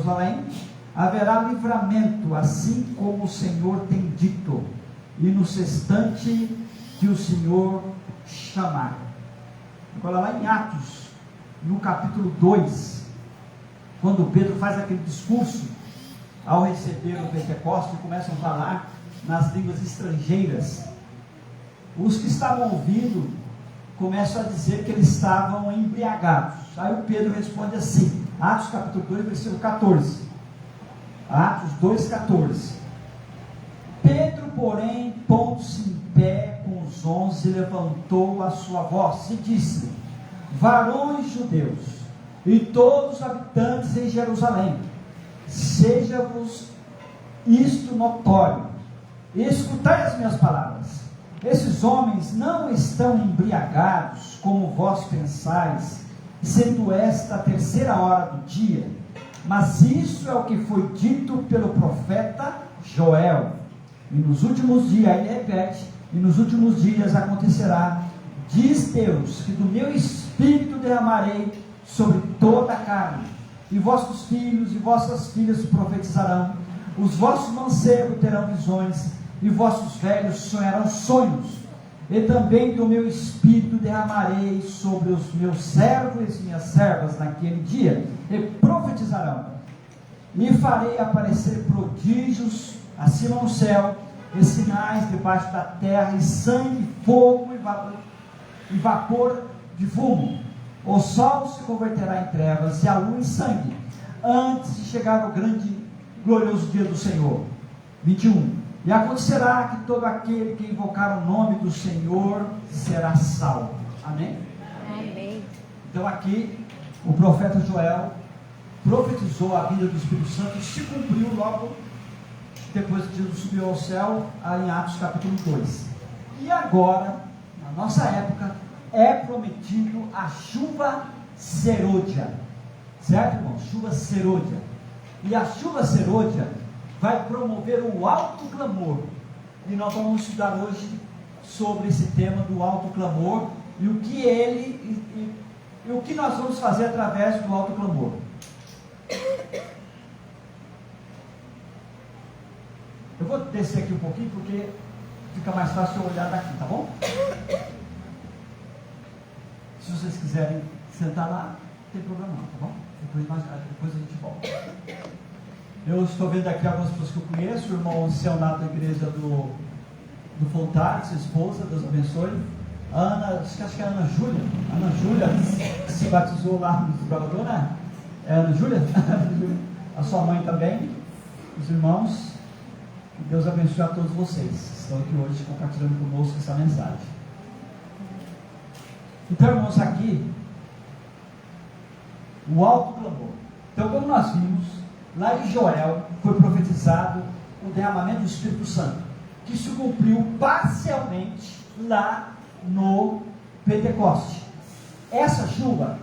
Jerusalém, haverá livramento, assim como o Senhor tem dito, e no sextante que o Senhor chamar. Agora lá em Atos, no capítulo 2, quando Pedro faz aquele discurso, ao receber o Pentecostes, começam a falar nas línguas estrangeiras, os que estavam ouvindo começam a dizer que eles estavam embriagados. Aí o Pedro responde assim, Atos capítulo 2, versículo 14. Atos 2,14. Pedro, porém, pondo-se em pé com os 11, levantou a sua voz e disse: varões judeus e todos os habitantes em Jerusalém, seja-vos isto notório, escutai as minhas palavras. Esses homens não estão embriagados, como vós pensais, sendo esta a terceira hora do dia, mas isso é o que foi dito pelo profeta Joel. E nos últimos dias, aí ele repete, e nos últimos dias acontecerá, diz Deus, que do meu espírito derramarei sobre toda a carne, e vossos filhos e vossas filhas profetizarão, os vossos mancebos terão visões, e vossos velhos sonharão sonhos, e também do meu espírito derramarei sobre os meus servos e minhas servas naquele dia, e profetizarão, e farei aparecer prodígios acima no céu, e sinais debaixo da terra, e sangue, fogo e vapor de fumo. O sol se converterá em trevas e a lua em sangue, antes de chegar o grande glorioso dia do Senhor. 21. E acontecerá que todo aquele que invocar o nome do Senhor será salvo. Amém? Amém. Então aqui o profeta Joel profetizou a vinda do Espírito Santo e se cumpriu logo depois que Jesus subiu ao céu, em Atos capítulo 2. E agora, na nossa época, é prometido a chuva serôdia, certo, irmão? Chuva serôdia. E a chuva serôdia vai promover o alto clamor, e nós vamos estudar hoje sobre esse tema do alto clamor, e o que e o que nós vamos fazer através do alto clamor. Eu vou descer aqui um pouquinho, porque fica mais fácil eu olhar daqui, tá bom? Se vocês quiserem sentar lá, não tem problema não, tá bom? Depois a gente volta. Eu estou vendo aqui algumas pessoas que eu conheço, o irmão Leonardo da igreja do Fontari, sua esposa, Deus abençoe. A Ana, acho que é a Ana Júlia, que se batizou lá no Salvador, né? É a Ana Júlia? A sua mãe também, os irmãos. Que Deus abençoe a todos vocês que estão aqui hoje compartilhando conosco essa mensagem. Então, irmãos, aqui o alto clamor. Então, como nós vimos, lá em Joel foi profetizado o derramamento do Espírito Santo, que se cumpriu parcialmente lá no Pentecoste. Essa chuva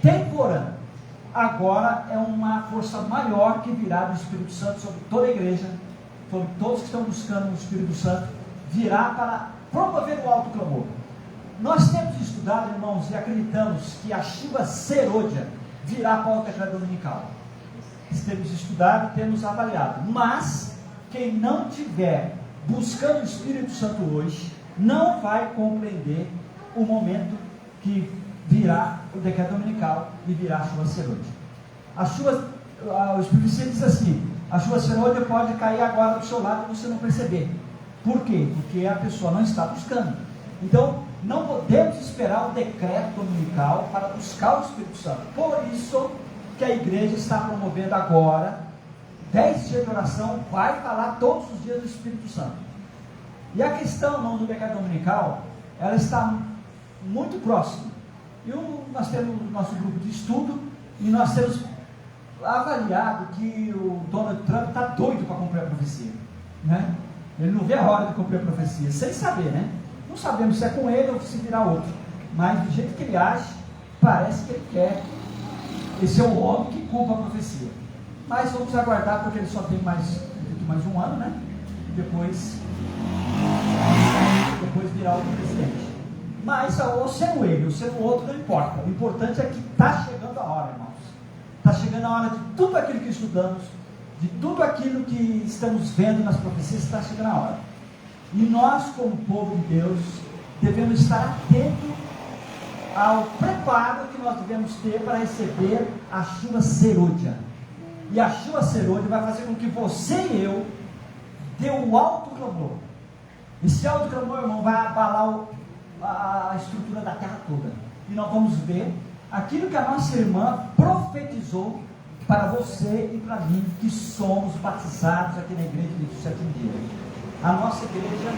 temporânea, agora é uma força maior que virá do Espírito Santo sobre toda a igreja, sobre todos que estão buscando o Espírito Santo, virá para promover o alto clamor. Nós temos estudado, irmãos, e acreditamos que a chuva serôdia virá para o decreto dominical. Temos estudado, temos avaliado, mas quem não tiver buscando o Espírito Santo hoje, não vai compreender o momento que virá o decreto dominical e virá a chuva serôdia. O Espírito Santo diz assim: a chuva serôdia pode cair agora do seu lado e você não perceber. Por quê? Porque a pessoa não está buscando. Então, não podemos esperar o decreto dominical para buscar o Espírito Santo. Por isso que a igreja está promovendo agora 10 dias de oração, vai falar todos os dias do Espírito Santo. E a questão, irmão, do decreto dominical, ela está muito próxima. E nós temos o nosso grupo de estudo, e nós temos avaliado que o Donald Trump está doido para cumprir a profecia, né? Ele não vê a hora de cumprir a profecia, sem saber, né? Não sabemos se é com ele ou se virá outro, mas do jeito que ele age, parece que ele quer. Esse é o homem que cumpre a profecia. Mas vamos aguardar, porque ele só tem mais um ano, né? E depois virá outro presidente. Mas ou sendo ele ou sendo outro, não importa. O importante é que está chegando a hora, irmãos. Está chegando a hora de tudo aquilo que estudamos, de tudo aquilo que estamos vendo nas profecias, está chegando a hora. E nós, como povo de Deus, devemos estar atentos ao preparo que nós devemos ter para receber a chuva serôdia. E a chuva serôdia vai fazer com que você e eu dê um alto clamor. Esse alto clamor, irmão, vai abalar a estrutura da terra toda. E nós vamos ver aquilo que a nossa irmã profetizou para você e para mim, que somos batizados aqui na igreja do sétimo dia. A nossa igreja,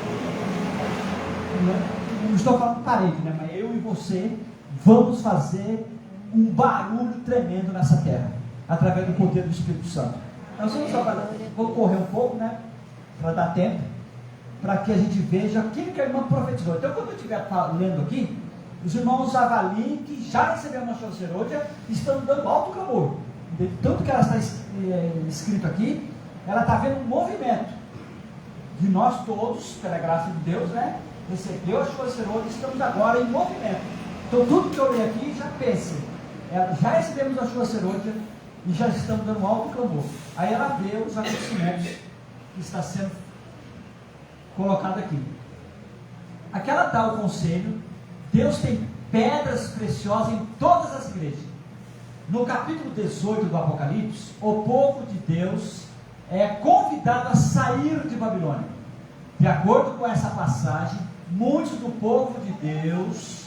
não estou falando parede, né? Mas eu e você vamos fazer um barulho tremendo nessa terra, através do poder do Espírito Santo. Nós vou correr um pouco, né? Para dar tempo, para que a gente veja aquilo que a irmã profetizou. Então, quando eu estiver lendo aqui, os irmãos avaliem que já receberam uma chuva serôdia e estão dando alto clamor. Tanto que ela está escrito aqui, ela está vendo um movimento de nós todos, pela graça de Deus, né? Recebeu a chuva serôdia e estamos agora em movimento. Então, tudo que eu li aqui, já pense, já recebemos a chuva serôdia e já estamos dando um alto clamor. Aí ela vê os acontecimentos que está sendo colocado aqui. Aqui ela dá o conselho: Deus tem pedras preciosas em todas as igrejas. No capítulo 18 do Apocalipse, o povo de Deus é convidado a sair de Babilônia. De acordo com essa passagem, muitos do povo de Deus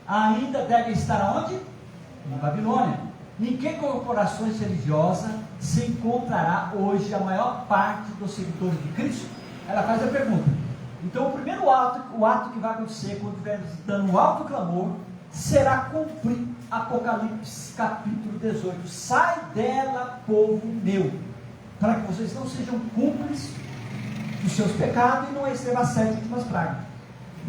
ainda devem estar onde? Em Babilônia. Em que corporações religiosas se encontrará hoje a maior parte dos seguidores de Cristo? Ela faz a pergunta. Então, o primeiro ato, o ato que vai acontecer quando estiver dando um alto clamor, será cumprir Apocalipse capítulo 18. Sai dela, povo meu, para que vocês não sejam cúmplices dos seus pecados e não recebam as 7 últimas pragas.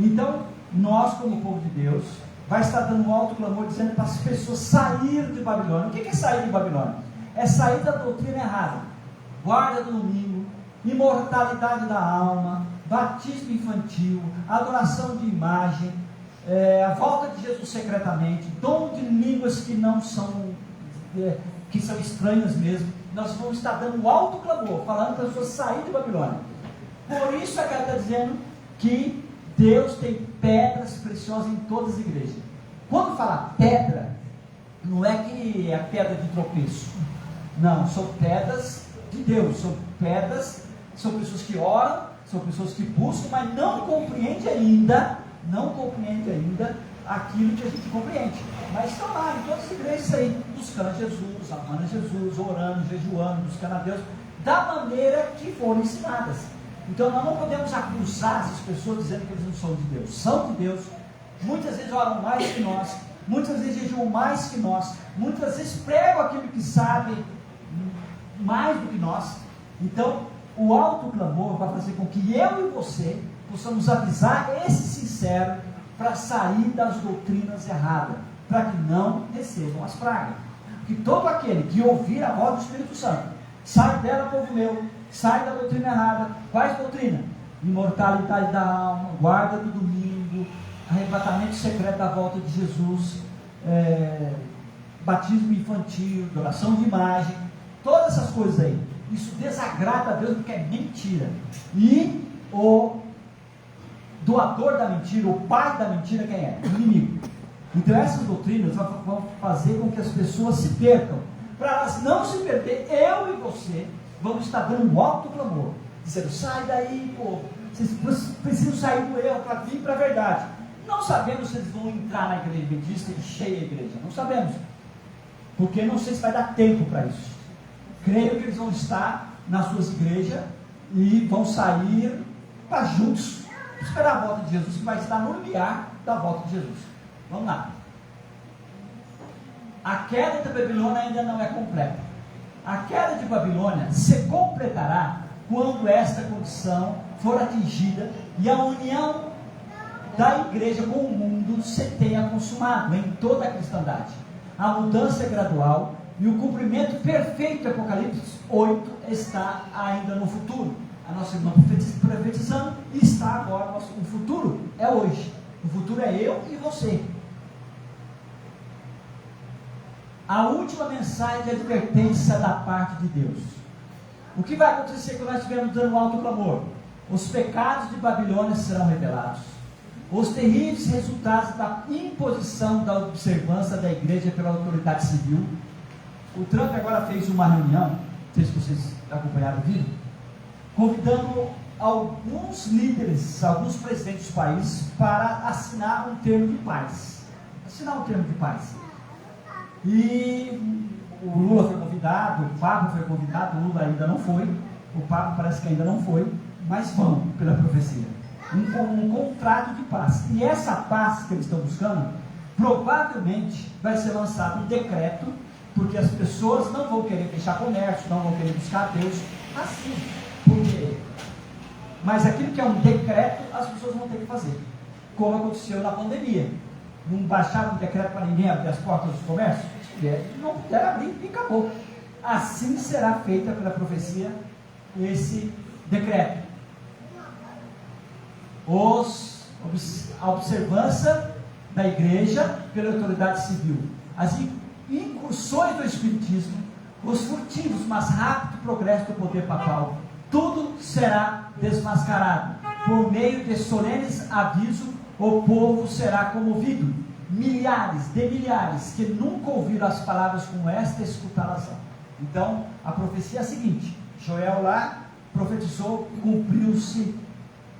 Então, nós, como povo de Deus, vai estar dando um alto clamor, dizendo para as pessoas sair de Babilônia. O que é sair de Babilônia? É sair da doutrina errada, guarda do domingo, imortalidade da alma, batismo infantil, adoração de imagem, a volta de Jesus secretamente, dom de línguas que não são, que são estranhas mesmo. Nós vamos estar dando um alto clamor, falando para as pessoas saírem de Babilônia. Por isso é que ela está dizendo que Deus tem pedras preciosas em todas as igrejas. Quando fala pedra, não é que é pedra de tropeço. Não, são pedras de Deus, são pedras, são pessoas que oram, são pessoas que buscam, mas não compreendem ainda aquilo que a gente compreende. Mas estão lá em todas as igrejas aí, buscando Jesus, amando Jesus, orando, jejuando, buscando a Deus, da maneira que foram ensinadas. Então nós não podemos acusar essas pessoas dizendo que eles não são de Deus. São de Deus, muitas vezes oram mais que nós, muitas vezes jejuam mais que nós, muitas vezes pregam aquilo que sabem mais do que nós. Então, o alto clamor vai fazer com que eu e você possamos avisar esse sincero para sair das doutrinas erradas, para que não recebam as pragas. Que todo aquele que ouvir a voz do Espírito Santo, sai dela, povo meu, sai da doutrina errada. Quais doutrina? Imortalidade da alma, guarda do domingo, arrebatamento secreto da volta de Jesus, batismo infantil, adoração de imagem, todas essas coisas aí. Isso desagrada a Deus porque é mentira. E o doador da mentira, o pai da mentira, quem é? O inimigo. Então essas doutrinas vão fazer com que as pessoas se percam. Para elas não se perder, eu e você vamos estar dando um alto clamor, dizendo: sai daí, povo, vocês precisam sair do erro para vir para a verdade. Não sabemos se eles vão entrar na igreja adventista e cheia a igreja, não sabemos, porque não sei se vai dar tempo para isso. Creio que eles vão estar nas suas igrejas e vão sair para juntos esperar a volta de Jesus, que vai estar no limiar da volta de Jesus. Vamos lá. A queda de Babilônia ainda não é completa. A queda de Babilônia se completará quando esta condição for atingida e a união da igreja com o mundo se tenha consumado em toda a cristandade. A mudança é gradual e o cumprimento perfeito de Apocalipse 8 está ainda no futuro. A nossa irmã profetizando está agora. O futuro é hoje. O futuro é eu e você. a última mensagem de advertência da parte de Deus. O que vai acontecer quando nós estivermos dando um alto clamor? Os pecados de Babilônia serão revelados. Os terríveis resultados da imposição da observância da igreja pela autoridade civil. O Trump agora fez uma reunião, não sei se vocês acompanharam o vídeo, convidando alguns líderes, alguns presidentes do país para assinar um termo de paz. E o Lula foi convidado, o Papa foi convidado, o Lula ainda não foi, o Papa parece que ainda não foi, mas vão pela profecia. Um contrato de paz. E essa paz que eles estão buscando, provavelmente vai ser lançado um decreto, porque as pessoas não vão querer fechar comércio, não vão querer buscar Deus assim. Porque... Mas aquilo que é um decreto, as pessoas vão ter que fazer. Como aconteceu na pandemia. Não baixaram um decreto para ninguém abrir as portas dos comércios? Não puderam abrir e acabou. Assim será feita pela profecia esse decreto. A observância da igreja pela autoridade civil, as incursões do espiritismo, os furtivos, mas rápido progresso do poder papal, tudo será desmascarado. Por meio de solenes avisos, o povo será comovido. Milhares de milhares que nunca ouviram as palavras como esta, escutá-las. Então, a profecia é a seguinte: Joel lá profetizou, cumpriu-se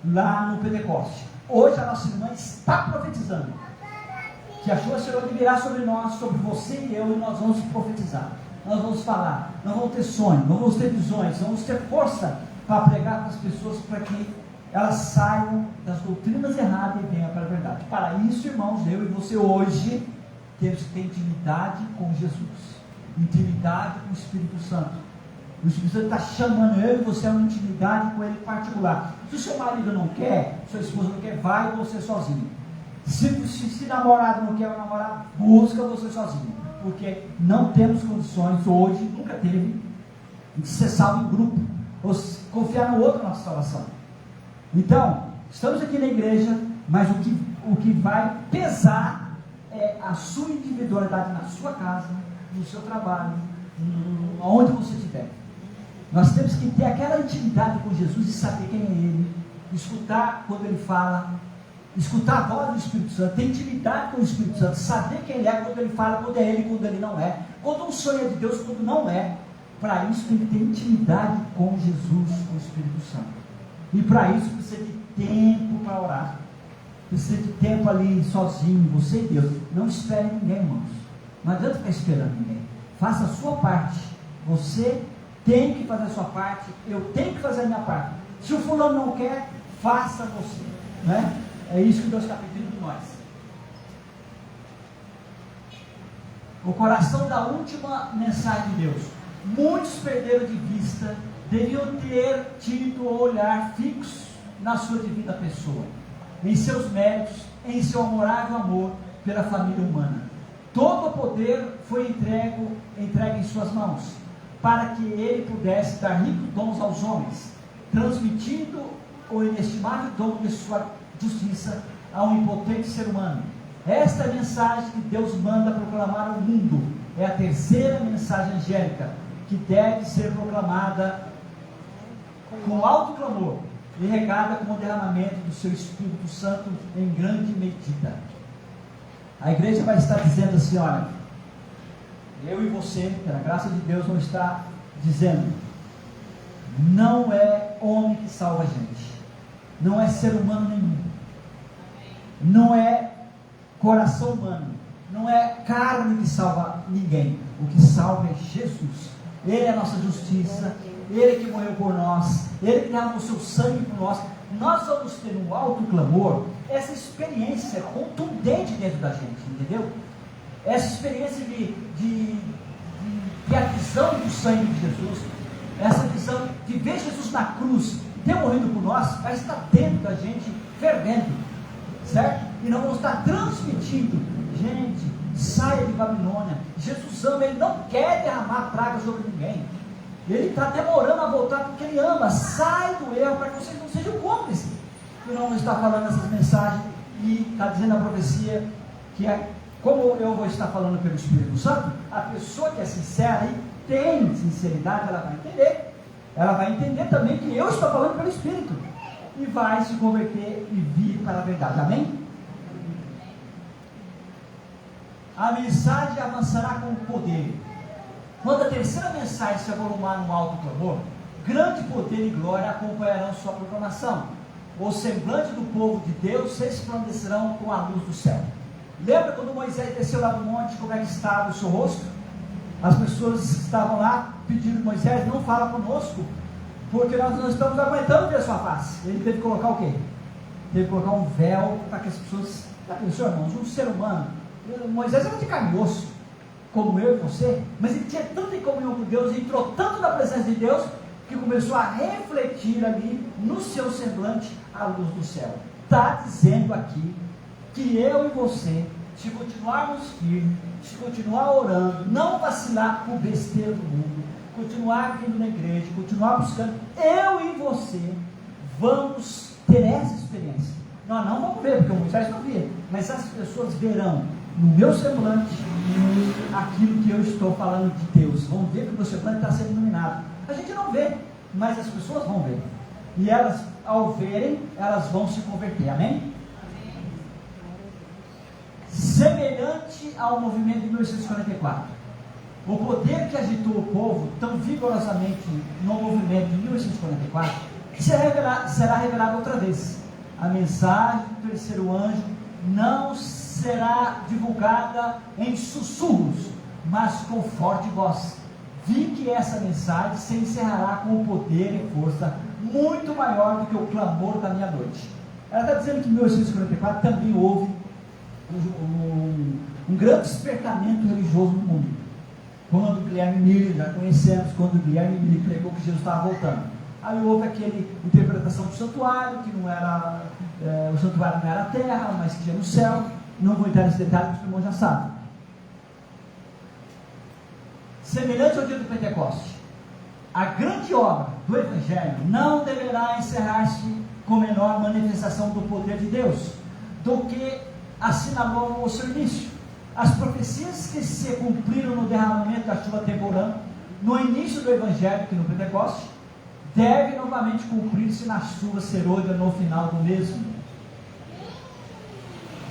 lá no Pentecoste. Hoje a nossa irmã está profetizando que a chuva será de virar sobre nós, sobre você e eu, e nós vamos profetizar, nós vamos falar, nós vamos ter sonhos, nós vamos ter visões, nós vamos ter força para pregar para as pessoas, para que elas saiam das doutrinas erradas e venham para a verdade. Para isso, irmãos, eu e você hoje temos que ter intimidade com Jesus, intimidade com o Espírito Santo. O Espírito Santo está chamando eu e você a uma intimidade com ele particular. Se o seu marido não quer, sua esposa não quer, vai você sozinho. Se namorado não quer, o namorado busca você sozinho. Porque não temos condições hoje, nunca teve, de ser salvo em grupo, ou confiar no outro na nossa salvação. Então, estamos aqui na igreja, mas o que vai pesar é a sua individualidade na sua casa, no seu trabalho, onde você estiver. Nós temos que ter aquela intimidade com Jesus e saber quem é Ele, escutar quando Ele fala, escutar a voz do Espírito Santo, ter intimidade com o Espírito Santo, saber quem Ele é quando Ele fala, quando é Ele, quando Ele não é, quando um sonho é de Deus, quando não é. Para isso tem que ter intimidade com Jesus, com o Espírito Santo. E para isso precisa de tempo para orar, precisa de tempo ali sozinho, você e Deus. Não espere ninguém, irmãos, não adianta ficar esperando ninguém. Faça a sua parte. Você tem que fazer a sua parte, eu tenho que fazer a minha parte. Se o fulano não quer, faça você, né? É isso que Deus está pedindo de nós. O coração da última mensagem de Deus. Muitos perderam de vista, deviam ter tido o olhar fixo na sua divina pessoa, em seus méritos, em seu amorável amor pela família humana. Todo o poder foi entregue em suas mãos, para que ele pudesse dar ricos dons aos homens, transmitindo o inestimável dom de sua justiça a um impotente ser humano. Esta mensagem que Deus manda proclamar ao mundo é a terceira mensagem angélica, que deve ser proclamada com alto clamor e regada com o derramamento do seu Espírito Santo em grande medida. A igreja vai estar dizendo assim: olha, eu e você, pela graça de Deus, vão estar dizendo: não é homem que salva a gente, não é ser humano nenhum, não é coração humano, não é carne que salva ninguém. O que salva é Jesus. Ele é a nossa justiça, Ele que morreu por nós, Ele que derramou o seu sangue por nós. Nós vamos ter um alto clamor, essa experiência contundente dentro da gente, entendeu? Essa experiência de a visão do sangue de Jesus, essa visão de ver Jesus na cruz, ter morrido por nós, vai estar dentro da gente, fervendo, certo? E nós vamos estar transmitindo: gente, saia de Babilônia, Jesus ama, Ele não quer derramar praga sobre ninguém, Ele está demorando a voltar porque Ele ama. Sai do erro para que vocês não sejam cúmplices. E não está falando essas mensagens, e está dizendo a profecia que como eu vou estar falando pelo Espírito Santo, a pessoa que é sincera e tem sinceridade, ela vai entender. Ela vai entender também que eu estou falando pelo Espírito. E vai se converter e vir para a verdade. Amém? A mensagem avançará com poder. Quando a terceira mensagem se avolumar no alto clamor, grande poder e glória acompanharão sua proclamação. O semblante do povo de Deus se resplandecerão com a luz do céu. Lembra quando Moisés desceu lá do monte, como é que estava o seu rosto? As pessoas que estavam lá pedindo: Moisés, não fala conosco, porque nós não estamos aguentando ver a sua face. Ele teve que colocar o quê? Teve que colocar um véu para que as pessoas... Já pensou, irmãos? Um ser humano, Moisés era de carne e osso, como eu e você, mas ele tinha tanta comunhão com Deus, entrou tanto na presença de Deus, que começou a refletir ali no seu semblante a luz do céu. Está dizendo aqui que eu e você, se continuarmos firmes, se continuar orando, não vacilar com besteira do mundo, continuar vindo na igreja, continuar buscando, eu e você vamos ter essa experiência. Nós não vamos ver, porque o Moisés não via, mas as pessoas verão no meu semblante aquilo que eu estou falando de Deus. Vão ver que o meu semblante está sendo iluminado. A gente não vê, mas as pessoas vão ver. E elas, ao verem, elas vão se converter. Amém? Semelhante ao movimento de 1844. O poder que agitou o povo tão vigorosamente no movimento de 1844 será revelado outra vez. A mensagem do terceiro anjo não será divulgada em sussurros, mas com forte voz. Vi que essa mensagem se encerrará com um poder e força muito maior do que o clamor da meia-noite. Ela está dizendo que em 1844 também houve um grande despertamento religioso no mundo. Quando Guilherme Miller, já conhecemos, quando Guilherme Miller pregou que Jesus estava voltando. Aí houve aquela interpretação do santuário, que não era, o santuário não era a terra, mas que ia no céu. Não vou entrar nesse detalhe, porque o irmão já sabe. Semelhante ao dia do Pentecoste, a grande obra do Evangelho não deverá encerrar-se com menor manifestação do poder de Deus, do que assinalou o seu início. As profecias que se cumpriram no derramamento da chuva temporã, no início do Evangelho, que no Pentecoste, devem novamente cumprir-se na chuva serôdia no final do mesmo.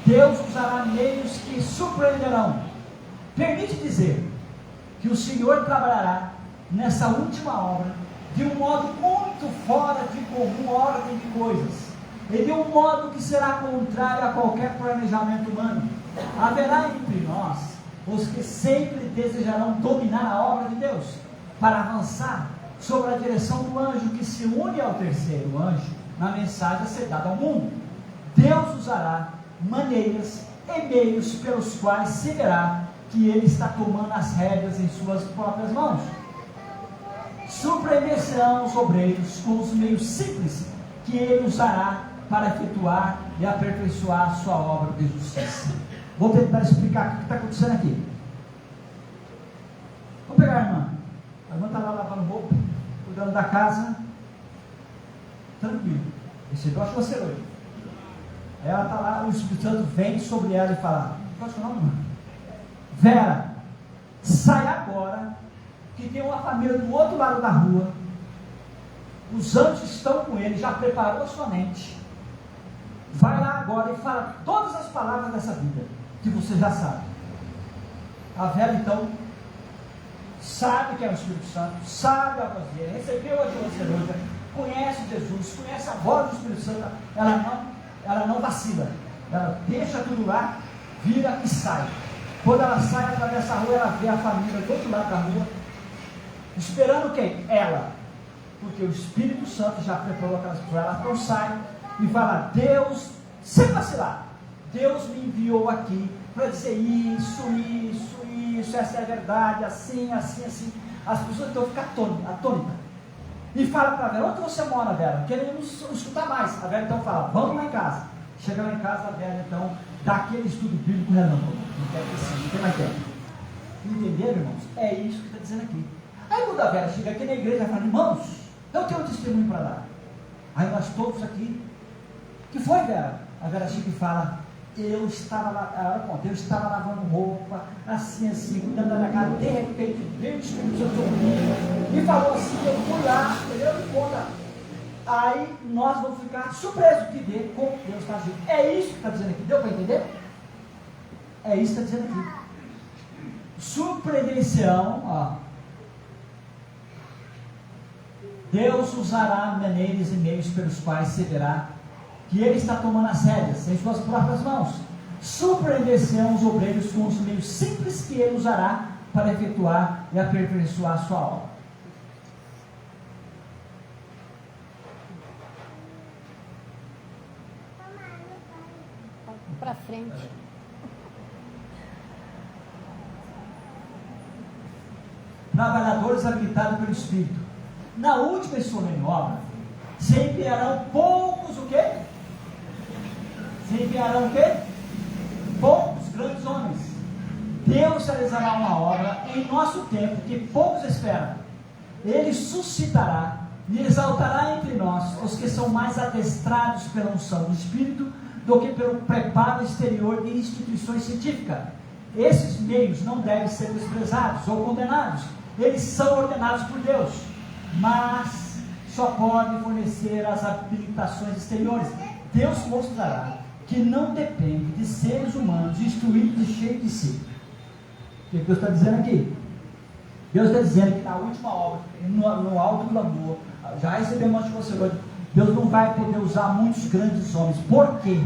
Deus usará meios que surpreenderão. Permite dizer que o Senhor trabalhará nessa última obra de um modo muito fora de comum ordem de coisas, e de um modo que será contrário a qualquer planejamento humano. Haverá entre nós os que sempre desejarão dominar a obra de Deus, para avançar sobre a direção do anjo que se une ao terceiro anjo na mensagem a ser dada ao mundo. Deus usará maneiras e meios pelos quais se verá que ele está tomando as rédeas em suas próprias mãos. Surpreender-serão os obreiros com os meios simples que ele usará para efetuar e aperfeiçoar a sua obra de justiça. Vou tentar explicar o que está acontecendo aqui. Vamos pegar a irmã. A irmã está lá lavando roupa, cuidando da casa, tranquilo. Recebeu a chuva serôdia. Ela está lá, o Espírito Santo vem sobre ela e fala: qual é o seu nome, irmã? Vera, sai agora, que tem uma família do outro lado da rua, os anjos estão com ele, já preparou a sua mente. Vai lá agora e fala todas as palavras dessa vida, que você já sabe. A Vera então sabe que é o Espírito Santo, sabe a voz dele, recebeu a chuva serôdia, conhece Jesus, conhece a voz do Espírito Santo. Ela não vacila, ela deixa tudo lá, vira e sai. Quando ela sai, atravessa a rua, ela vê a família do outro lado da rua, esperando quem? Ela, porque o Espírito Santo já preparou aquelas pessoas. Ela então sai e fala: Deus, sem vacilar, Deus me enviou aqui para dizer isso, essa é a verdade, assim. As pessoas então ficam atônitas e fala para a Vera: onde você mora, Vera? Querendo não escutar mais. A Vera então fala: vamos lá em casa. Chega lá em casa, a Vera então dá aquele estudo bíblico relâmpago. Não quer que sim, não tem mais tempo. Entenderam, irmãos? É isso que está dizendo aqui. Aí quando a Vera chega aqui na igreja e fala: irmãos, eu tenho um testemunho para dar. Aí nós todos aqui: que foi, Vera? A Vera chega e fala: eu estava lavando roupa, assim, cuidando da minha casa, de repente, veio o Espírito Santo sobre mim, e falou assim, eu fui lá, entendeu? Me conta. Aí nós vamos ficar surpresos de ver como Deus está agindo. É isso que está dizendo aqui, deu para entender? É isso que está dizendo aqui. Surpreender-se-ão, ó. Deus usará maneiras e meios pelos quais se verá que ele está tomando as rédeas em suas próprias mãos. Surpreender-se-ão os obreiros com os meios simples que ele usará para efetuar e aperfeiçoar a sua obra. Para frente. Trabalhadores habilitados pelo Espírito. Na última e solene obra, se empenharão poucos o quê? Se empenharão o quê? Poucos grandes homens. Deus realizará uma obra em nosso tempo que poucos esperam. Ele suscitará e exaltará entre nós os que são mais adestrados pela unção do Espírito do que pelo preparo exterior de instituições científicas. Esses meios não devem ser desprezados ou condenados. Eles são ordenados por Deus, mas só podem fornecer as habilitações exteriores. Deus mostrará que não depende de seres humanos instruídos e cheios de si. O que Deus está dizendo aqui? Deus está dizendo que na última obra, no alto do amor, já recebemos de você hoje, Deus não vai poder usar muitos grandes homens. Por quê?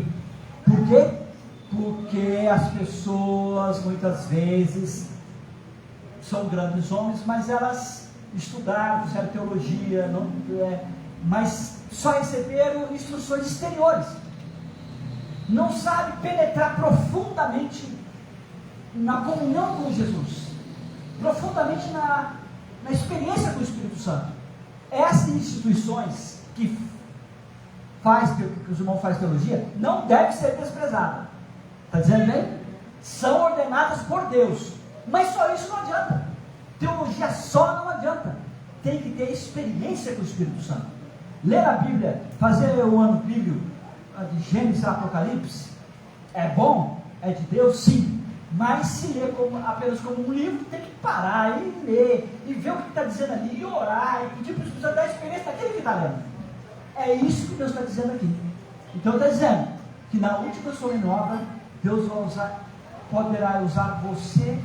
Por quê? Porque as pessoas muitas vezes são grandes homens, mas elas estudaram, fizeram teologia, mas só receberam instruções exteriores. Não sabem penetrar profundamente na comunhão com Jesus, profundamente na experiência com o Espírito Santo. Essas instituições que os irmãos fazem teologia, não devem ser desprezadas. Está dizendo bem? São ordenadas por Deus. Mas só isso não adianta. Teologia só não adianta. Tem que ter experiência com o Espírito Santo. Ler a Bíblia, fazer o ano bíblico de Gênesis e Apocalipse, é bom? É de Deus? Sim. Mas se ler apenas como um livro, tem que parar e ler, e ver o que está dizendo ali, e orar, e pedir para o Espírito Santo dar a experiência daquele que está lendo. É isso que Deus está dizendo aqui. Então está dizendo que na última solene obra, Deus vai poderá usar você,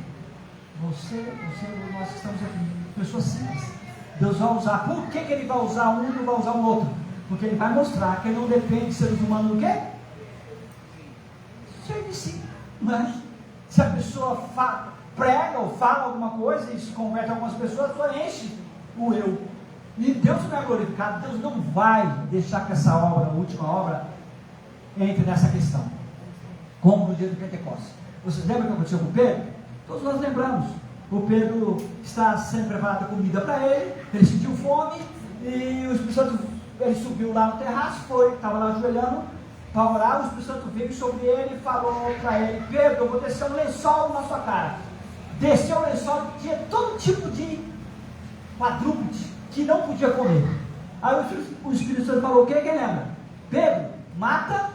nós que estamos aqui, pessoas simples. Deus vai usar. Por que Ele vai usar um e não vai usar o outro? Porque Ele vai mostrar que Ele não depende de seres humanos do quê? Cheio de si. Mas se a pessoa prega ou fala alguma coisa e se converte a algumas pessoas, só enche o eu. E Deus não é glorificado. Deus não vai deixar que essa obra, a última obra, entre nessa questão. Como no dia do Pentecostes. Vocês lembram o que aconteceu com Pedro? Todos nós lembramos. O Pedro está sendo preparada comida para ele sentiu fome, e o Espírito Santo, ele subiu lá no terraço, estava lá ajoelhando para orar, o Espírito Santo veio sobre ele e falou para ele: Pedro, eu vou descer um lençol na sua cara. Desceu o lençol, tinha todo tipo de quadrúpede que não podia comer. Aí o Espírito Santo falou: o que lembra? Pedro, mata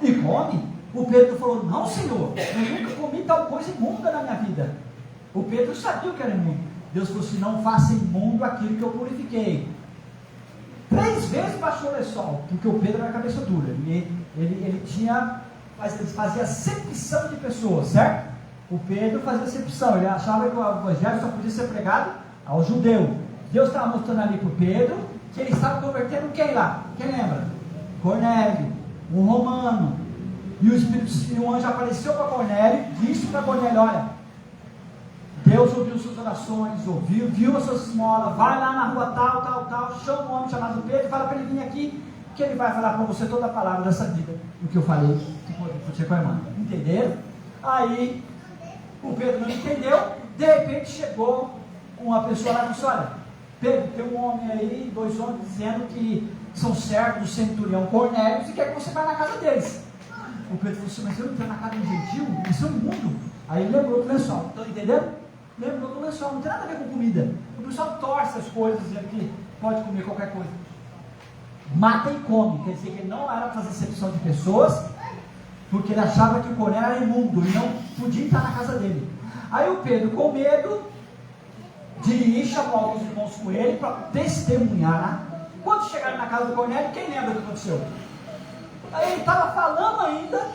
e come. O Pedro falou: não, Senhor, eu nunca comi tal coisa imunda na minha vida. O Pedro sabia o que era imundo. Deus falou assim: não faça imundo aquilo que eu purifiquei. 3 vezes baixou o lençol, porque o Pedro era cabeça dura. Ele fazia acepção de pessoas, certo? O Pedro fazia acepção, ele achava que o evangelho só podia ser pregado ao judeu. Deus estava mostrando ali para o Pedro que ele estava convertendo quem lá? Quem lembra? Cornélio, um romano. E o anjo apareceu para Cornélio, disse para Cornélio: olha, Deus ouviu suas orações, viu as suas esmolas, vai lá na rua tal, chama um homem chamado Pedro e fala para ele vir aqui, que ele vai falar para você toda a palavra dessa vida, o que eu falei que você com a irmã. Entenderam? Aí o Pedro não entendeu, de repente chegou uma pessoa lá e disse: olha, Pedro, tem um homem aí, 2 homens dizendo que são servos do centurião Cornélio e quer que você vá na casa deles. O Pedro falou assim: mas eu não estou na casa de um gentil, isso é um imundo. Aí ele lembrou do lençol. Estão entendendo? Lembrou do lençol, não tem nada a ver com comida. O pessoal torce as coisas, dizendo que pode comer qualquer coisa. Mata e come, quer dizer que ele não era para fazer acepção de pessoas, porque ele achava que o Cornélio era imundo e não podia entrar na casa dele. Aí o Pedro, com medo de ir, chamou alguns irmãos com ele para testemunhar. Quando chegaram na casa do Cornélio, quem lembra o que aconteceu? Aí ele estava falando ainda,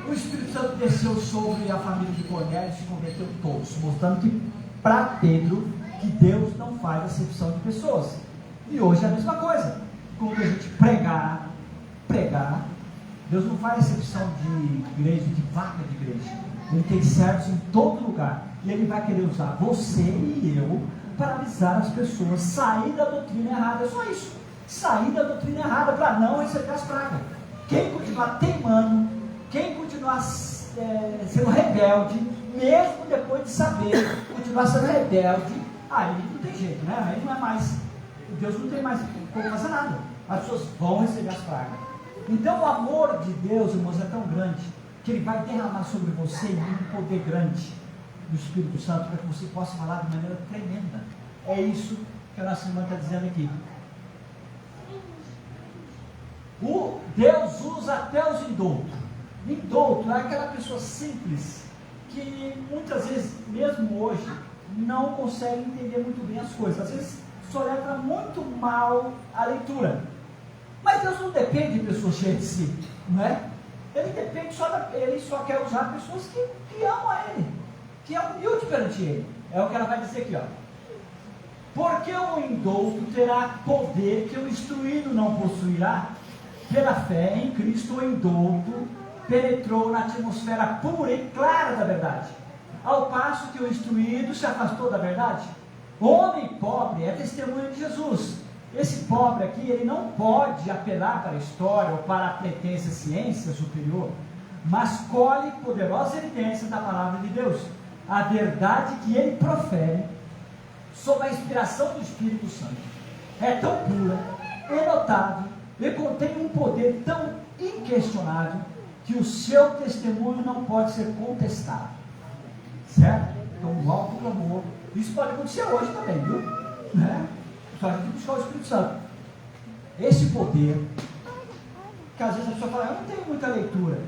o Espírito Santo desceu sobre a família de Cornélio e se converteu todos, mostrando que para Pedro, que Deus não faz acepção de pessoas. E hoje é a mesma coisa. Quando a gente pregar, Deus não faz acepção de igreja, de vaga de igreja. Ele tem servos em todo lugar. E Ele vai querer usar você e eu para avisar as pessoas, sair da doutrina errada. É só isso. Sair da doutrina errada para não receber as pragas. Quem continuar teimando, quem continuar sendo rebelde, mesmo depois de saber, continuar sendo rebelde, aí não tem jeito, né? Aí não é mais, Deus não tem mais como fazer nada. As pessoas vão receber as pragas. Então o amor de Deus, irmãos, é tão grande, que Ele vai derramar sobre você um poder grande do Espírito Santo, para que você possa falar de maneira tremenda. É isso que a nossa irmã está dizendo aqui. O Deus usa até os indoutos. Indouto é aquela pessoa simples, que muitas vezes, mesmo hoje, não consegue entender muito bem as coisas. Às vezes só letra muito mal a leitura. Mas Deus não depende de pessoas cheias de si, não é? Ele depende Ele só quer usar pessoas que amam a Ele, que é humilde perante Ele. É o que ela vai dizer aqui, ó. Porque o indouto terá poder que o instruído não possuirá. Pela fé em Cristo, o indouto penetrou na atmosfera pura e clara da verdade, ao passo que o instruído se afastou da verdade. O homem pobre é testemunha de Jesus. Esse pobre aqui, ele não pode apelar para a história ou para a pretensa ciência superior, mas colhe poderosa evidência da palavra de Deus, a verdade que ele profere sob a inspiração do Espírito Santo. É tão pura, inotável e contém um poder tão inquestionável que o seu testemunho não pode ser contestado. Certo? Então, o alto clamor, isso pode acontecer hoje também, viu? Né? Só a gente buscar o Espírito Santo. Esse poder, que às vezes a pessoa fala, eu não tenho muita leitura,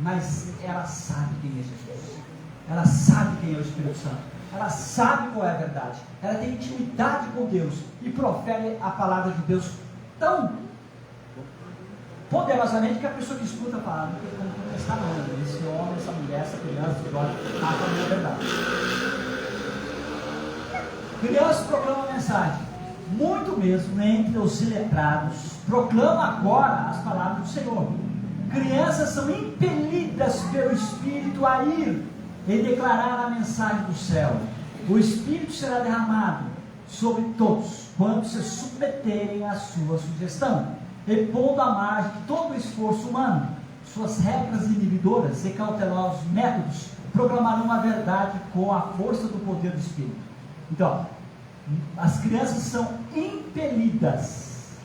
mas ela sabe quem é Jesus, ela sabe quem é o Espírito Santo, ela sabe qual é a verdade, ela tem intimidade com Deus e profere a palavra de Deus tão poderosamente que a pessoa que escuta a palavra não tem como contestar nada. Esse homem, essa mulher, essa criança, esse jovem, a minha verdade. Criança proclama a mensagem, muito mesmo entre os iletrados, proclama agora as palavras do Senhor. Crianças são impelidas pelo Espírito a ir e declarar a mensagem do céu. O Espírito será derramado sobre todos, quando se submeterem à sua sugestão, e pondo à margem de todo o esforço humano, suas regras inibidoras e cautelosos métodos, proclamarão a verdade com a força do poder do Espírito. Então, as crianças são impelidas.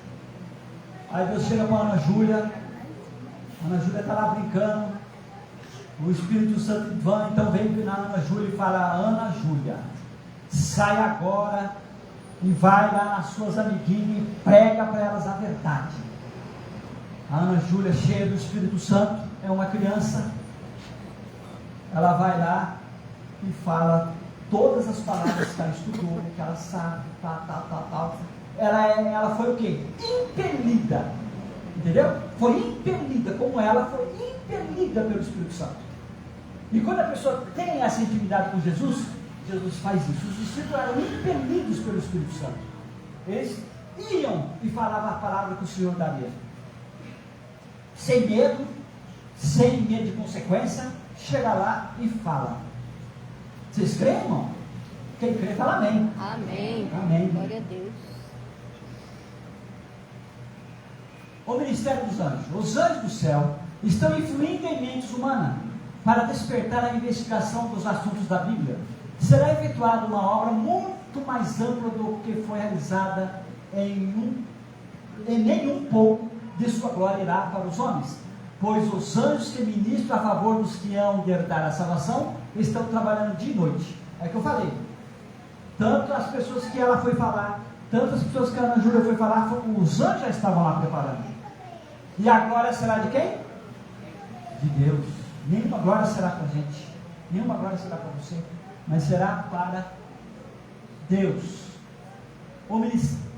Aí Deus chega para a Ana Júlia está lá brincando, o Espírito Santo então vem na Ana Júlia e fala, Ana Júlia, sai agora e vai lá nas suas amiguinhas e prega para elas a verdade. A Ana Júlia, cheia do Espírito Santo, é uma criança, ela vai lá e fala todas as palavras que ela estudou, que ela sabe, tal. Ela foi o quê? Impelida, entendeu? Foi impelida, como ela foi impelida pelo Espírito Santo. E quando a pessoa tem essa intimidade com Jesus, Jesus faz isso. Os discípulos eram impelidos pelo Espírito Santo. Eles iam e falavam a palavra que o Senhor daria, sem medo de consequência, chega lá e fala. Vocês creem, irmão? Quem crê, fala amém. Amém. Amém. Glória a Deus. O ministério dos anjos. Os anjos do céu estão influindo em mentes humanas para despertar a investigação dos assuntos da Bíblia. Será efetuada uma obra muito mais ampla do que foi realizada em nenhum pouco de sua glória irá para os homens, pois os anjos que ministram a favor dos que hão de herdar a salvação estão trabalhando dia e noite. É que eu falei, tanto as pessoas que ela foi falar, tanto as pessoas que a Ana Júlia foi falar, os anjos já estavam lá preparando. E agora será de quem? de Deus. Nenhuma glória será com a gente, nenhuma glória será para você, mas será para Deus. O ministério,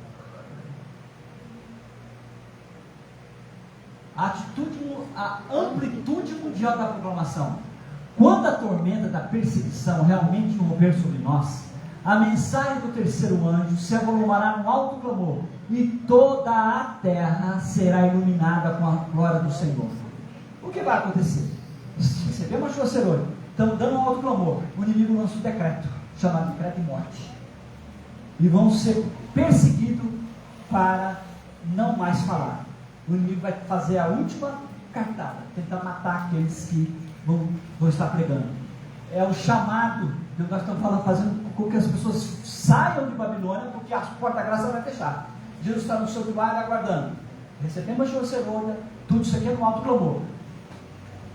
a amplitude mundial da proclamação. Quando a tormenta da perseguição realmente romper sobre nós, a mensagem do terceiro anjo se avolumará num alto clamor, e toda a terra será iluminada com a glória do Senhor. O que vai acontecer? Recebemos uma chuva serôdia, estamos dando um alto clamor, o inimigo lança um decreto, chamado decreto de morte, e vão ser perseguidos para não mais falar. O inimigo vai fazer a última cartada, tentar matar aqueles que vão estar pregando. É o chamado que nós estamos falando, fazendo com que as pessoas saiam de Babilônia, porque a porta da graça vai fechar. Jesus está no santuário aguardando. Recebemos a chuva serôdia, tudo isso aqui é no alto clamor.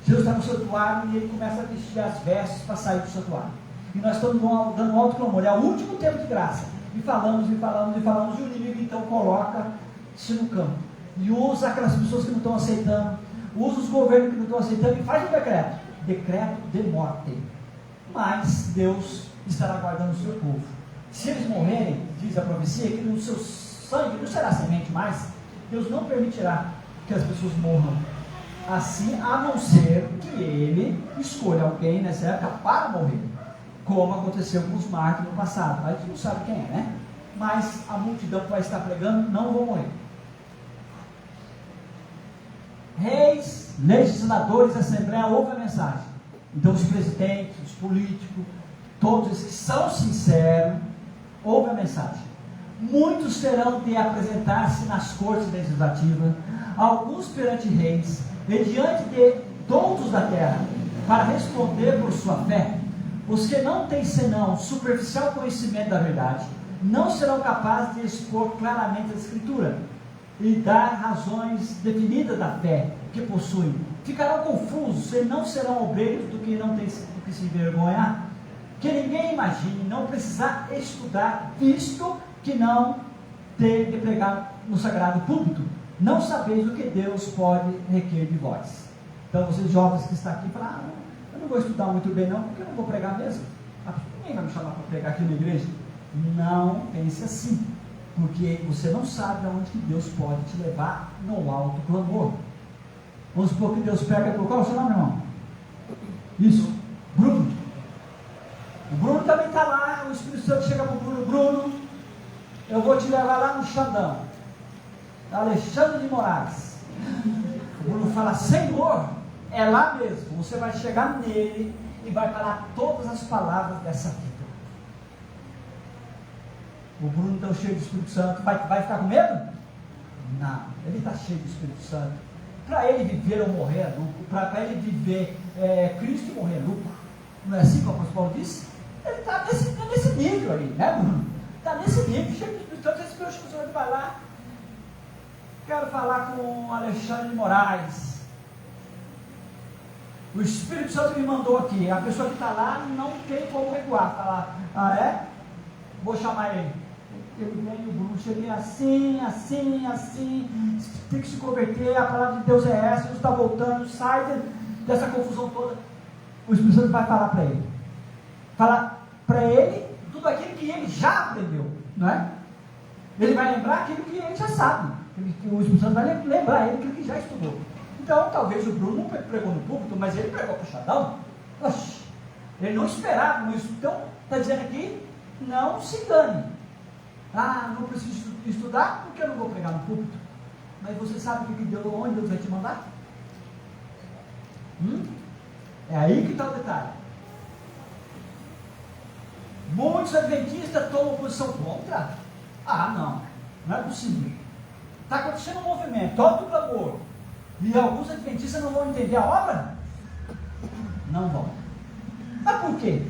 Jesus está no santuário e ele começa a vestir as vestes para sair do santuário. E nós estamos dando um alto clamor, é o último tempo de graça. E falamos, e o inimigo então coloca-se no campo. E usa aquelas pessoas que não estão aceitando, usa os governos que não estão aceitando e faz um decreto de morte. Mas Deus estará guardando o seu povo. Se eles morrerem, diz a profecia, que no seu sangue não será semente mais, Deus não permitirá que as pessoas morram assim, a não ser que ele escolha alguém nessa época para morrer, como aconteceu com os mártires no passado. A gente não sabe quem é, né? Mas a multidão que vai estar pregando não vão morrer. Reis, legisladores, assembleia, ouvem a mensagem. Então os presidentes, os políticos, todos os que são sinceros, ouvem a mensagem. Muitos terão de apresentar-se nas cortes legislativas, alguns perante reis, e diante de todos da terra, para responder por sua fé. Os que não têm senão superficial conhecimento da verdade, não serão capazes de expor claramente a Escritura e dar razões definidas da fé que possuem. Ficarão confusos e não serão obreiros do que não tem do que se envergonhar. Que ninguém imagine não precisar estudar, visto que não tem de pregar no sagrado púlpito. Não sabeis o que Deus pode requerer de vós. Então vocês jovens que estão aqui falam, eu não vou estudar muito bem não, porque eu não vou pregar mesmo. Ninguém vai me chamar para pregar aqui na igreja. Não pense assim, porque você não sabe aonde que Deus pode te levar no alto clamor. Vamos supor que Deus pega, qual é o seu nome, irmão? Isso, Bruno. O Bruno também está lá, o Espírito Santo chega para o Bruno, Bruno, eu vou te levar lá no Xandão, Alexandre de Moraes. O Bruno fala, Senhor, é lá mesmo, você vai chegar nele e vai falar todas as palavras dessa vida. O Bruno está cheio do Espírito Santo, vai ficar com medo? Não, ele está cheio do Espírito Santo. Para ele viver ou morrer é lucro, para ele viver Cristo e morrer é lucro. Não é assim que o apóstolo Paulo disse? Ele está nesse nível aí, né, Bruno? Está nesse nível, cheio do Espírito Santo. Esse meu Senhor vai lá. Quero falar com Alexandre de Moraes. O Espírito Santo me mandou aqui. A pessoa que está lá não tem como recuar. Falar, vou chamar ele. Ele vem, o Bruno chega assim, tem que se converter, a palavra de Deus é essa, Jesus está voltando, sai dessa confusão toda. O Espírito Santo vai falar para ele. Falar para ele tudo aquilo que ele já aprendeu, não é? Ele vai lembrar aquilo que ele já sabe. O Espírito Santo vai lembrar ele aquilo que já estudou. Então, talvez o Bruno não pregou no púlpito, mas ele pregou para o Xandão. Oxi, ele não esperava isso. Então, está dizendo aqui, não se engane. Não preciso estudar, porque eu não vou pregar no púlpito. Mas você sabe onde Deus vai te mandar? É aí que está o detalhe. Muitos adventistas tomam posição contra. Não é possível. Está acontecendo um movimento, alto clamor, e alguns adventistas não vão entender a obra? Não vão. Mas por quê?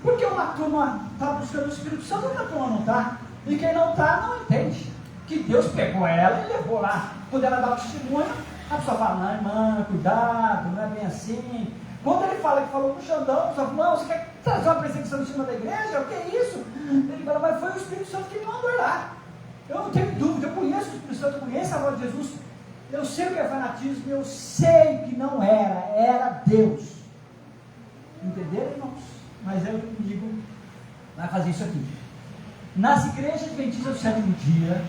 Porque uma turma está buscando o Espírito Santo, outra turma não está. E quem não está, não entende. Que Deus pegou ela e levou lá. Quando ela dá o testemunho, a pessoa fala, não, irmã, cuidado, não é bem assim. Quando ele fala que falou com o Xandão, a pessoa fala, não, você quer trazer uma perseguição em cima da igreja? O que é isso? Ele fala, mas foi o Espírito Santo que me mandou lá. Eu não tenho dúvida, eu conheço o Espírito Santo, eu conheço a voz de Jesus. Eu sei o que é fanatismo, eu sei que não era Deus. Entenderam, irmãos? Mas é o inimigo vai fazer isso aqui. Nas igrejas adventistas do sétimo dia,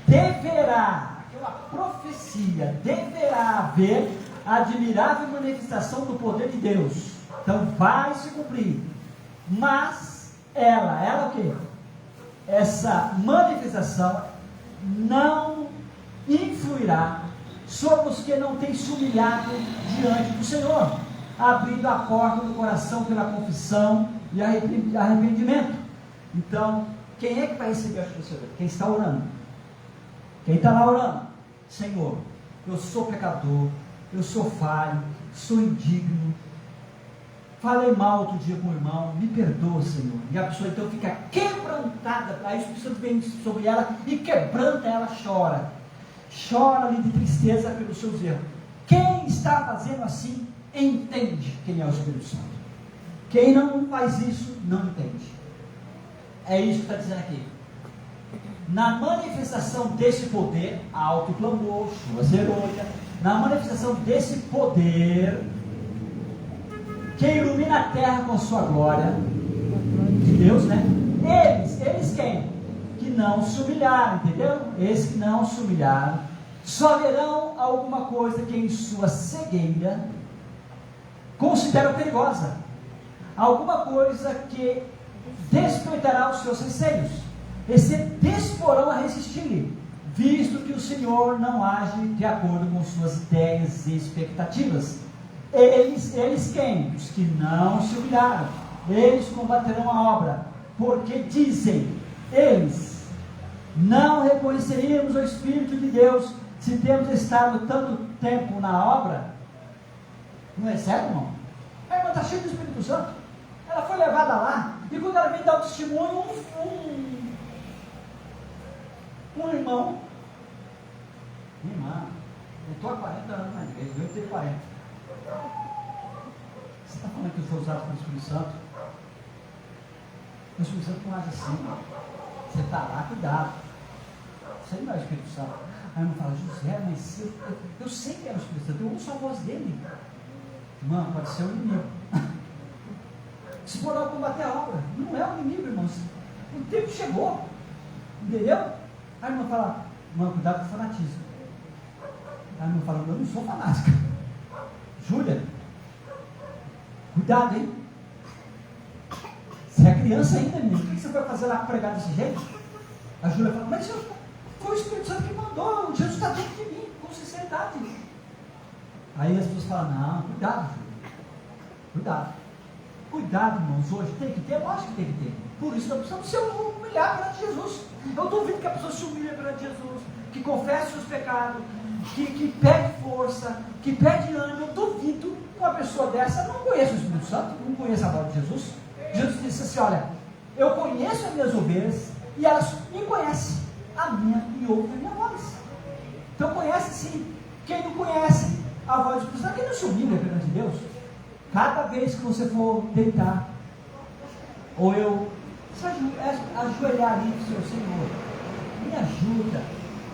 deverá, aquela profecia, deverá haver a admirável manifestação do poder de Deus. Então vai se cumprir. Mas ela o quê? Essa manifestação não influirá sobre os que não têm se humilhado diante do Senhor, abrindo a porta do coração pela confissão e arrependimento. Então, quem é que vai receber a ajuda do Senhor? Quem está orando. Quem está lá orando: Senhor, eu sou pecador, eu sou falho, sou indigno, falei mal outro dia com o irmão, me perdoa, Senhor. E a pessoa então fica quebrantada, aí o Espírito Santo vem sobre ela e quebranta ela, chora ali de tristeza pelos seus erros. Quem está fazendo assim, entende quem é o Espírito Santo. Quem não faz isso, não entende. É isso que está dizendo aqui. Na manifestação desse poder, alto clamor, chuva serôdia, na manifestação desse poder que ilumina a terra com sua glória, de Deus, né? Eles quem? Que não se humilharam, entendeu? Eles que não se humilharam, só verão alguma coisa que em sua cegueira consideram perigosa, alguma coisa que despertará os seus receios, e se disporão a resistir-lhe, visto que o Senhor não age de acordo com suas ideias e expectativas. Eles quem? Os que não se humilharam, eles combaterão a obra, porque dizem eles: não reconheceríamos o Espírito de Deus se temos estado tanto tempo na obra. Não é certo, irmão? A irmã está cheia do Espírito Santo, ela foi levada lá, e quando ela vem dar o testemunho, um irmão: irmã, eu estou há 40 anos na igreja, eu tenho 40. Você está falando que eu sou usado pelo Espírito Santo? O Espírito Santo não age assim. Você está lá, cuidado. Você não é o Espírito Santo. Aí eu não falo: José, mas eu sei que é o Espírito Santo, eu ouço a voz dele. Irmão, pode ser o inimigo. Se for lá combater a obra, não é o inimigo, irmãos. O tempo chegou. Entendeu? Aí a irmã fala: irmão, cuidado com o fanatismo. Aí a irmã fala: eu não sou fanática. Júlia, cuidado, hein? Você é criança ainda, menino. O que você vai fazer lá pregar desse jeito? A Júlia fala: mas foi o Espírito Santo que mandou. Jesus está dentro de mim, com sinceridade. Aí as pessoas falam: não, cuidado, Júlia. Cuidado. Cuidado, irmãos. Hoje tem que ter, lógico que tem que ter. Por isso nós precisamos se humilhar perante Jesus. Eu duvido que a pessoa se humilhe perante Jesus, que confesse os pecados, que pede força, que pede ânimo. Eu duvido que uma pessoa dessa não conheça o Espírito Santo, não conheça a voz de Jesus. Jesus disse assim: olha, eu conheço as minhas ovelhas e elas me conhecem, a minha e ouvem a minha voz. Então conhece sim. Quem não conhece a voz do Espírito Santo, quem não se humilha perante Deus, cada vez que você for deitar, ou eu se ajoelhar ali do seu Senhor, me ajuda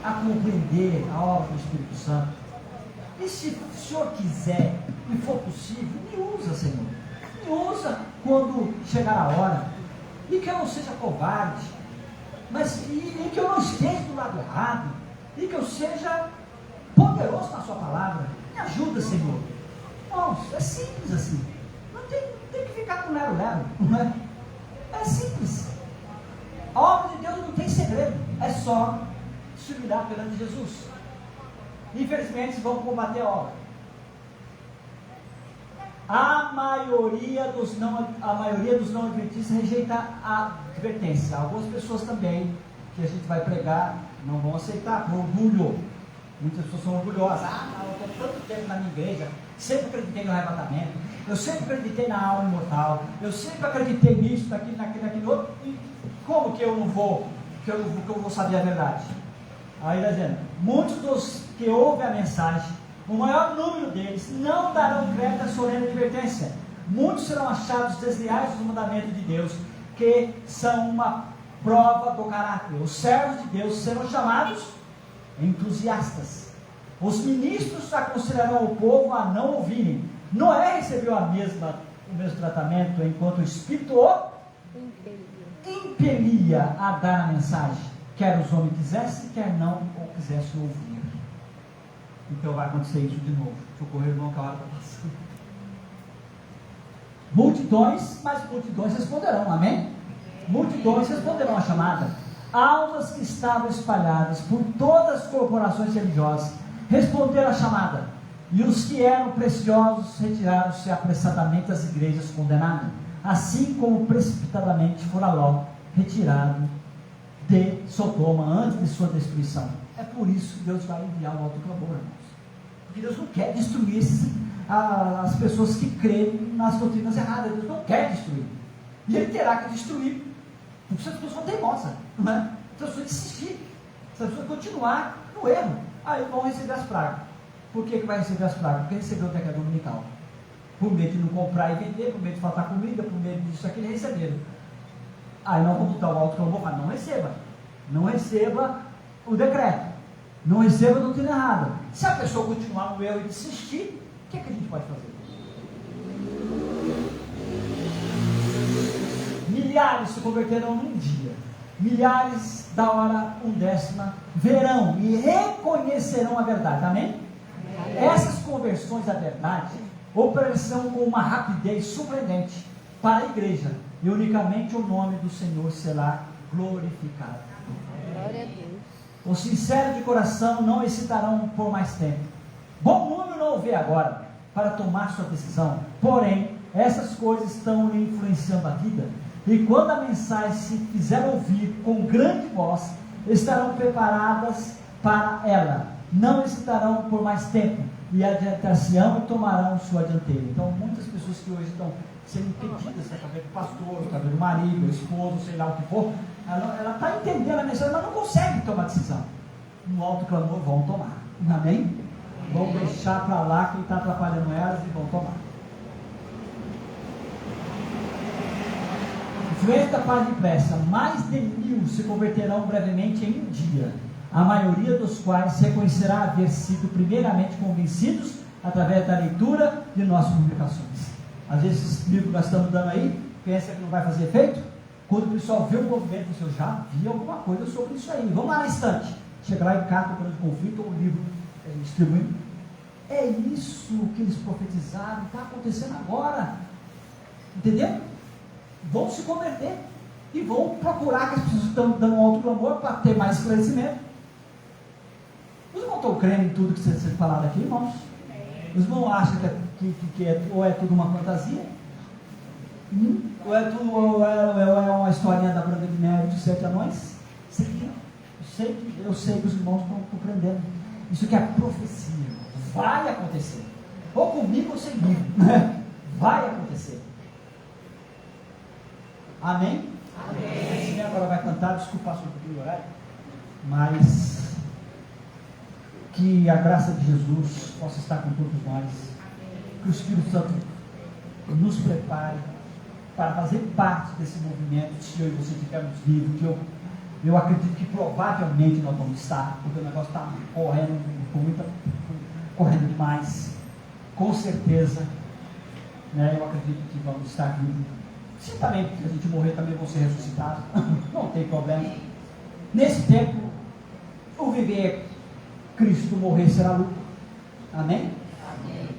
a compreender a obra do Espírito Santo. E se o Senhor quiser e for possível, me usa, Senhor. Me usa quando chegar a hora. E que eu não seja covarde, mas e que eu não esteja do lado errado, e que eu seja poderoso na sua palavra. Me ajuda, Senhor. Nossa, é simples assim. Não tem que ficar com lero-lero, não é? É simples. A obra de Deus não tem segredo. É só se humilhar perante Jesus. Infelizmente vão combater a obra. A maioria dos não adventistas rejeita a advertência. Algumas pessoas também, que a gente vai pregar, não vão aceitar, por orgulho. Muitas pessoas são orgulhosas. Não, eu estou tanto tempo na minha igreja, sempre acreditei no arrebatamento, eu sempre acreditei na alma imortal, eu sempre acreditei nisso, naquilo outro, e como que eu não vou, que eu vou saber a verdade? Aí está dizendo: muitos dos que ouvem a mensagem, o maior número deles, não darão crédito à solene advertência. Muitos serão achados desleais dos mandamentos de Deus, que são uma prova do caráter. Os servos de Deus serão chamados entusiastas. Os ministros aconselharão o povo a não ouvirem. Noé recebeu o mesmo tratamento, enquanto o Espírito o impelia a dar a mensagem, quer os homens quisessem, quer não, ou quisessem ouvir. Então vai acontecer isso de novo. Socorrer, irmão, que a hora está passando. Multidões, mas multidões responderão, amém? Multidões responderão à chamada. Almas que estavam espalhadas por todas as corporações religiosas responderam à chamada, e os que eram preciosos retiraram-se apressadamente das igrejas condenadas, assim como precipitadamente fora Ló retirado de Sodoma antes de sua destruição. É por isso que Deus vai enviar o alto clamor, irmãos, porque Deus não quer destruir as pessoas que creem nas doutrinas erradas. Deus não quer destruir, e Ele terá que destruir, porque se as pessoas são teimosas, não é? Se as pessoas insistirem, se as pessoas continuar no erro, aí vão receber as pragas. Por que vai receber as pragas? Porque recebeu o decreto dominical, por medo de não comprar e vender, por medo de faltar comida, por medo disso, aquilo, receberam. Aí nós vamos dar o alto clamor, mas não receba o decreto, não receba a doutrina errada. Se a pessoa continuar no erro e insistir, o que a gente pode fazer? Milhares se converterão num dia, milhares da hora 1/10 verão e reconhecerão a verdade, amém? Essas conversões à verdade operam com uma rapidez surpreendente para a igreja, e unicamente o nome do Senhor será glorificado. Glória a Deus. Os sinceros de coração não hesitarão por mais tempo. Bom número não o vê agora para tomar sua decisão, porém essas coisas estão lhe influenciando a vida, e quando a mensagem se fizer ouvir com grande voz, estarão preparadas para ela, não hesitarão por mais tempo, e adiantar-se-ão e tomarão sua dianteira. Então muitas pessoas que hoje estão sendo impedidas, através do pastor, através do marido, do esposo, sei lá o que for, ela está entendendo a mensagem, mas não consegue tomar decisão. No alto clamor vão tomar, amém? Vão deixar para lá quem está atrapalhando elas e vão tomar. Influência da paz depressa, mais de 1000 se converterão brevemente em um dia, a maioria dos quais reconhecerá haver sido primeiramente convencidos através da leitura de nossas publicações. Às vezes esses livros que nós estamos dando aí, pensa que não vai fazer efeito? Quando o pessoal vê o movimento, eu já vi alguma coisa sobre isso aí, vamos lá na estante, chega lá e cata o grande conflito, ou o livro distribuindo. É isso que eles profetizaram, está acontecendo agora, entendeu? Vão se converter e vão procurar que as pessoas estão dando um alto clamor para ter mais esclarecimento. Os irmãos estão crendo em tudo que vocês falaram aqui, irmãos? Os irmãos acham ou é tudo uma fantasia? Ou é uma historinha da Branca de Neve de 7 anões? Eu sei que os irmãos estão compreendendo. Isso aqui é profecia, vai acontecer. Ou comigo ou sem mim, né? Vai acontecer. Amém? Amém. Agora vai cantar, desculpa sobre o horário, mas que a graça de Jesus possa estar com todos nós, que o Espírito Santo nos prepare para fazer parte desse movimento, se eu e você estivermos vivos, que eu acredito que provavelmente nós vamos estar, porque o negócio está correndo demais, com certeza, né? Eu acredito que vamos estar vivos. Se também a gente morrer, também vão ser ressuscitados, não tem problema. Nesse tempo, o viver Cristo, morrer será lucro. Amém? Amém.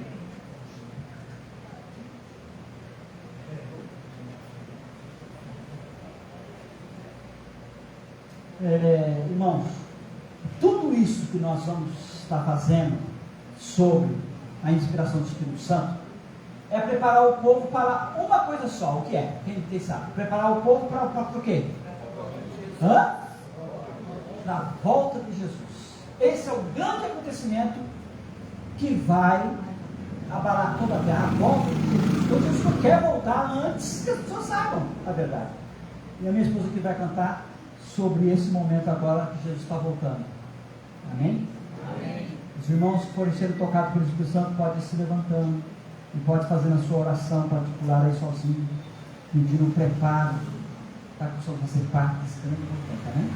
Irmãos, tudo isso que nós vamos estar fazendo sobre a inspiração do Espírito Santo é preparar o povo para uma coisa só. O que é? Quem sabe? Preparar o povo para o quê? Na volta de Jesus. Esse é o grande acontecimento que vai abalar toda a terra, a volta de Jesus. Então Jesus não quer voltar antes que as pessoas saibam a verdade. E a minha esposa aqui vai cantar sobre esse momento agora que Jesus está voltando. Amém? Amém. Os irmãos que forem sendo tocados pelo Espírito Santo podem ir se levantando e pode fazer na sua oração particular aí sozinho, pedindo um preparo para que possamos fazer parte desse grande movimento. Amém?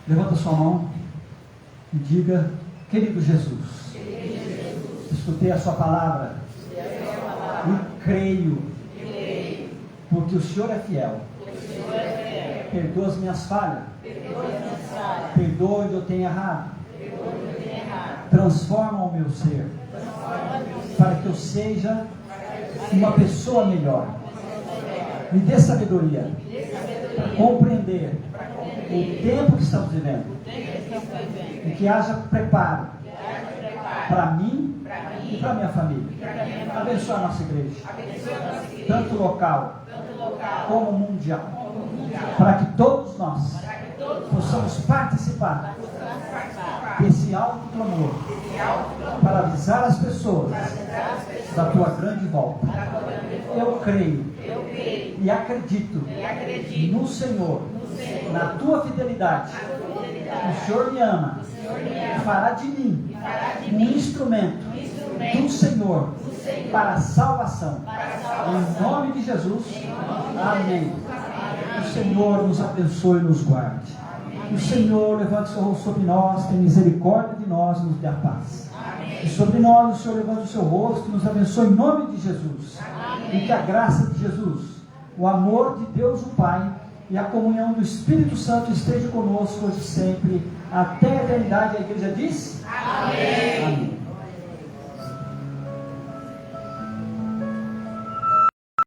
Levanta sua mão e diga: querido Jesus, escutei a sua palavra e creio, porque o Senhor é fiel. Perdoa as minhas falhas, perdoa onde eu tenho errado, transforma o meu ser, para que eu seja uma pessoa melhor. Me dê sabedoria para compreender o tempo que estamos vivendo, e que haja preparo para mim e para minha família. Abençoa a nossa igreja, tanto local como mundial, para que todos nós possamos participar desse alto clamor, para avisar as pessoas da tua grande volta. Eu creio e acredito no Senhor, na tua fidelidade. O Senhor me ama e fará de mim um instrumento do Senhor para a salvação. Em nome de Jesus, amém. O Senhor nos abençoe e nos guarde. O Senhor levante seu rosto sobre nós, tenha misericórdia de nós e nos dê a paz. E sobre nós o Senhor levante o seu rosto e nos abençoe em nome de Jesus. E que a graça de Jesus, o amor de Deus o Pai e a comunhão do Espírito Santo esteja conosco hoje e sempre, até a eternidade. A igreja diz: amém. Amém.